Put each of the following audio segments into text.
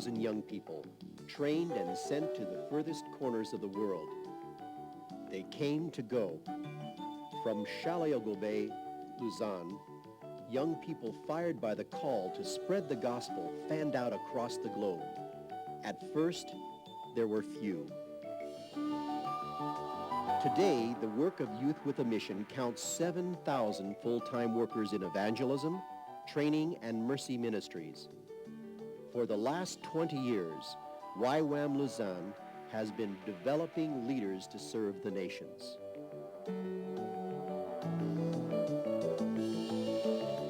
7,000 young people, trained and sent to the furthest corners of the world. They came to go. From Chalêt-a-Gobet, Lausanne, young people fired by the call to spread the gospel fanned out across the globe. At first, there were few. Today, the work of Youth with a Mission counts 7,000 full-time workers in evangelism, training, and mercy ministries. For the last 20 years, YWAM Lausanne has been developing leaders to serve the nations.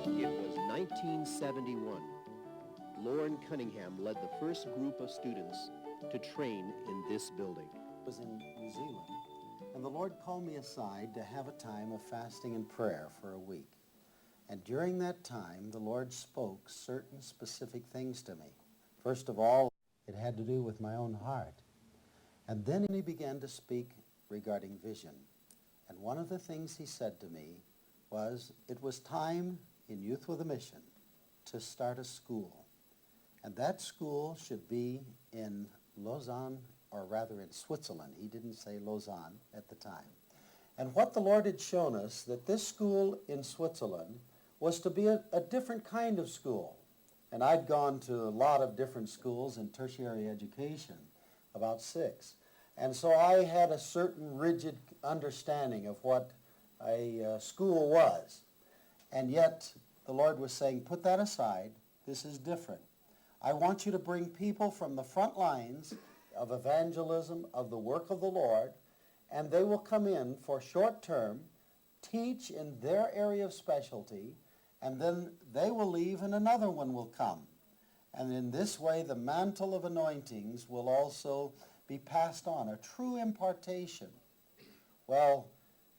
It was 1971. Loren Cunningham led the first group of students to train in this building. I was in New Zealand, and the Lord called me aside to have a time of fasting and prayer for a week. And during that time, the Lord spoke certain specific things to me. First of all, it had to do with my own heart. And then he began to speak regarding vision. And one of the things he said to me was, it was time in Youth with a Mission to start a school. And that school should be in Lausanne, or rather in Switzerland. He didn't say Lausanne at the time. And what the Lord had shown us, that this school in Switzerland was to be a different kind of school. And I'd gone to a lot of different schools in tertiary education, about 6. And so I had a certain rigid understanding of what a school was. And yet the Lord was saying, put that aside, this is different. I want you to bring people from the front lines of evangelism, of the work of the Lord, and they will come in for short term, teach in their area of specialty, and then they will leave and another one will come. And in this way, the mantle of anointings will also be passed on, a true impartation. Well,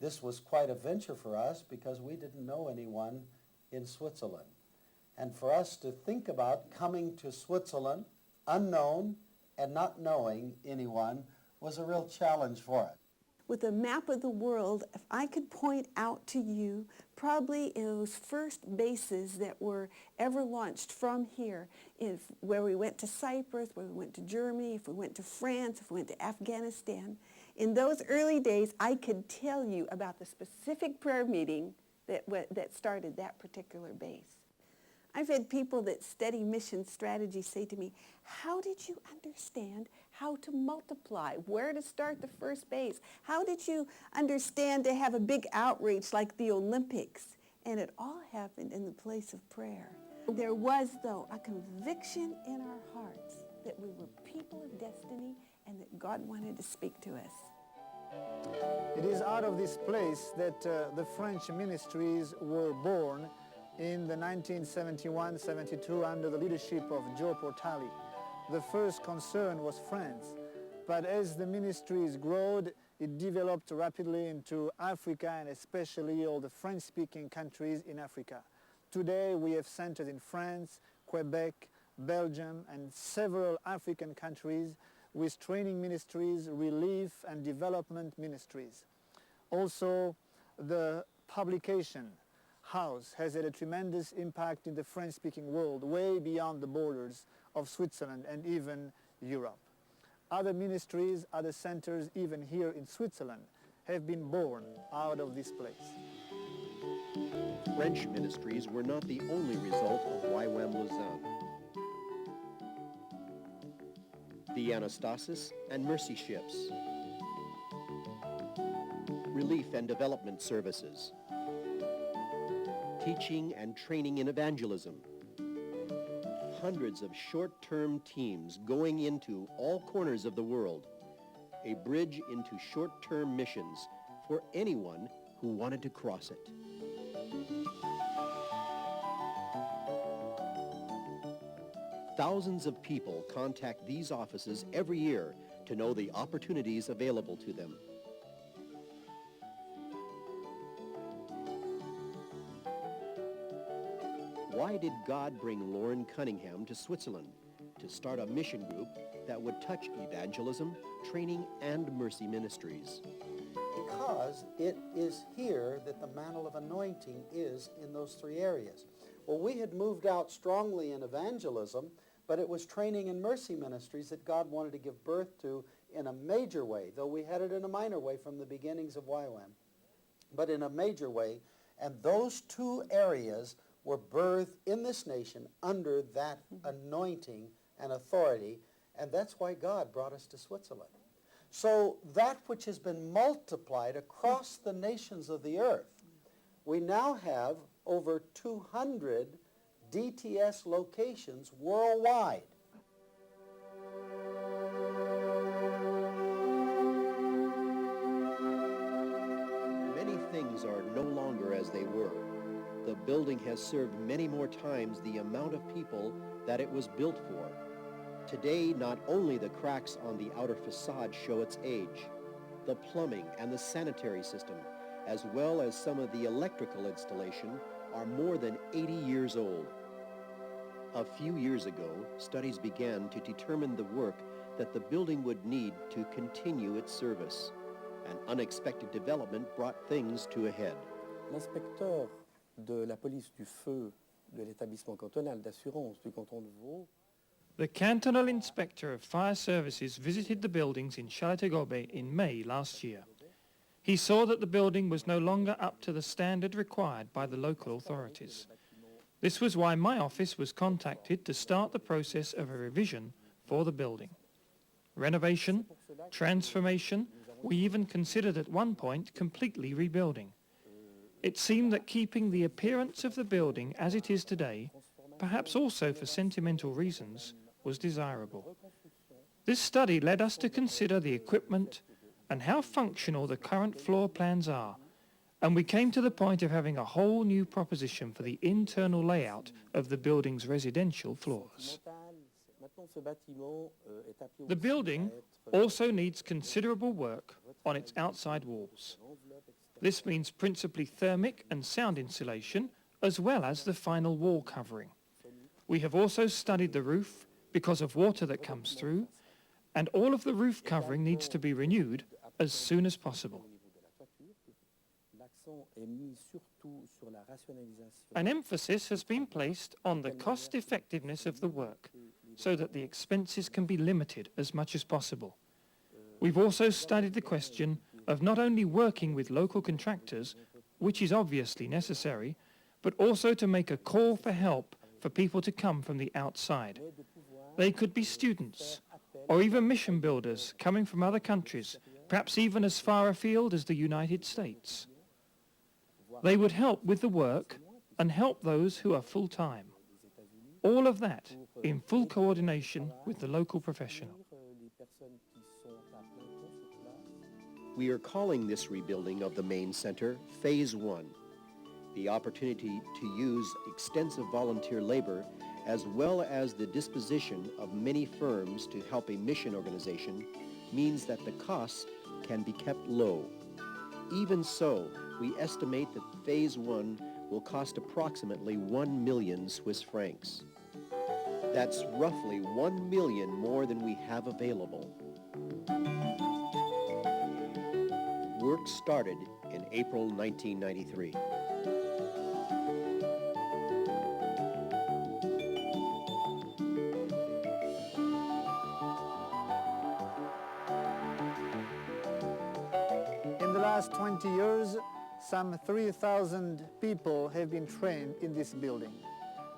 this was quite a venture for us because we didn't know anyone in Switzerland. And for us to think about coming to Switzerland unknown and not knowing anyone was a real challenge for us. With a map of the world, if I could point out to you probably those first bases that were ever launched from here, where we went to Cyprus, where we went to Germany, if we went to France, if we went to Afghanistan, in those early days, I could tell you about the specific prayer meeting that started that particular base. I've had people that study mission strategy say to me, how did you understand how to multiply, where to start the first base? How did you understand to have a big outreach like the Olympics? And it all happened in the place of prayer. There was, though, a conviction in our hearts that we were people of destiny and that God wanted to speak to us. It is out of this place that the French ministries were born in the 1971-72 under the leadership of Joe Portali. The first concern was France, but as the ministries growed, it developed rapidly into Africa and especially all the French-speaking countries in Africa. Today we have centers in France, Quebec, Belgium and several African countries with training ministries, relief and development ministries. Also, the publication house has had a tremendous impact in the French-speaking world, way beyond the borders of Switzerland and even Europe. Other ministries, other centers, even here in Switzerland, have been born out of this place. French ministries were not the only result of YWAM Lausanne. The Anastasis and Mercy Ships, relief and development services, teaching and training in evangelism, hundreds of short-term teams going into all corners of the world, a bridge into short-term missions for anyone who wanted to cross it. Thousands of people contact these offices every year to know the opportunities available to them. Why did God bring Loren Cunningham to Switzerland to start a mission group that would touch evangelism, training, and mercy ministries? Because it is here that the mantle of anointing is in those 3 areas. Well, we had moved out strongly in evangelism, But it was training in mercy ministries that God wanted to give birth to in a major way, though we had it in a minor way from the beginnings of YWAM, but in a major way. And those two areas were birthed in this nation under that anointing and authority, and that's why God brought us to Switzerland. So that which has been multiplied across the nations of the earth, we now have over 200 DTS locations worldwide. Many things are no longer as they were. The building has served many more times the amount of people that it was built for. Today, not only the cracks on the outer facade show its age, the plumbing and the sanitary system, as well as some of the electrical installation, are more than 80 years old. A few years ago, studies began to determine the work that the building would need to continue its service. An unexpected development brought things to a head. L'inspecteur de la police du feu de l'établissement cantonal d'assurance du canton de Vaud. The Cantonal Inspector of Fire Services visited the buildings in Chalêt-a-Gobet in May last year. He saw that the building was no longer up to the standard required by the local authorities. This was why my office was contacted to start the process of a revision for the building. Renovation, transformation, we even considered at one point completely rebuilding. It seemed that keeping the appearance of the building as it is today, perhaps also for sentimental reasons, was desirable. This study led us to consider the equipment and how functional the current floor plans are, and we came to the point of having a whole new proposition for the internal layout of the building's residential floors. The building also needs considerable work on its outside walls. This means principally thermic and sound insulation, as well as the final wall covering. We have also studied the roof because of water that comes through, and all of the roof covering needs to be renewed as soon as possible. An emphasis has been placed on the cost-effectiveness of the work, so that the expenses can be limited as much as possible. We've also studied the question of not only working with local contractors, which is obviously necessary, but also to make a call for help for people to come from the outside. They could be students, or even mission builders coming from other countries, perhaps even as far afield as the United States. They would help with the work and help those who are full-time. All of that in full coordination with the local professional. We are calling this rebuilding of the main center Phase 1. The opportunity to use extensive volunteer labor as well as the disposition of many firms to help a mission organization means that the costs can be kept low. Even so, we estimate that Phase 1 will cost approximately 1 million Swiss francs. That's roughly 1 million more than we have available. Work started in April 1993. In the last 20 years, some 3,000 people have been trained in this building.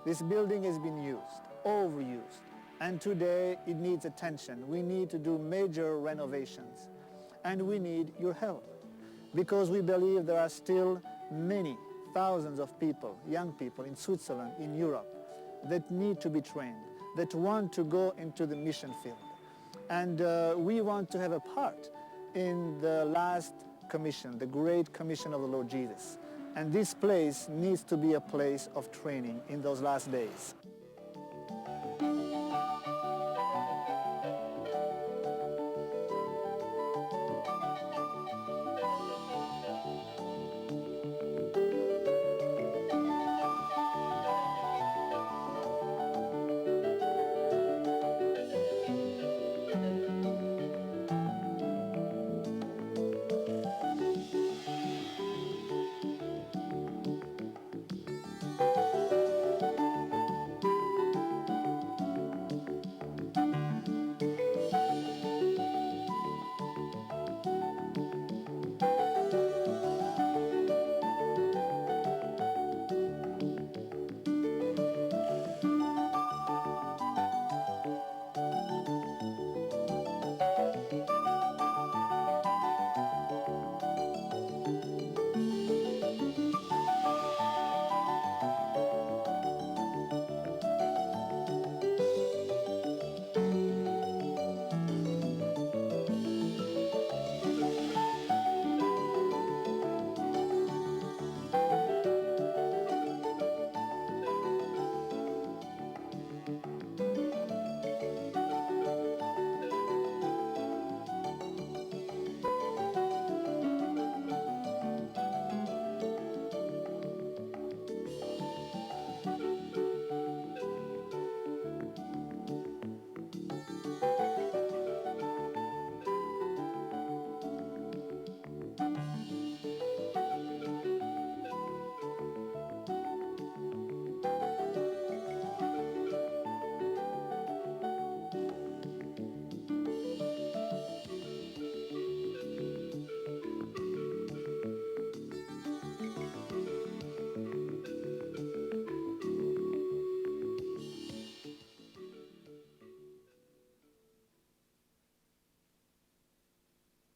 This building has been used, overused, and today it needs attention. We need to do major renovations, and we need your help, because we believe there are still many thousands of people, young people in Switzerland, in Europe, that need to be trained, that want to go into the mission field. And we want to have a part in the last commission, the Great Commission of the Lord Jesus. And this place needs to be a place of training in those last days.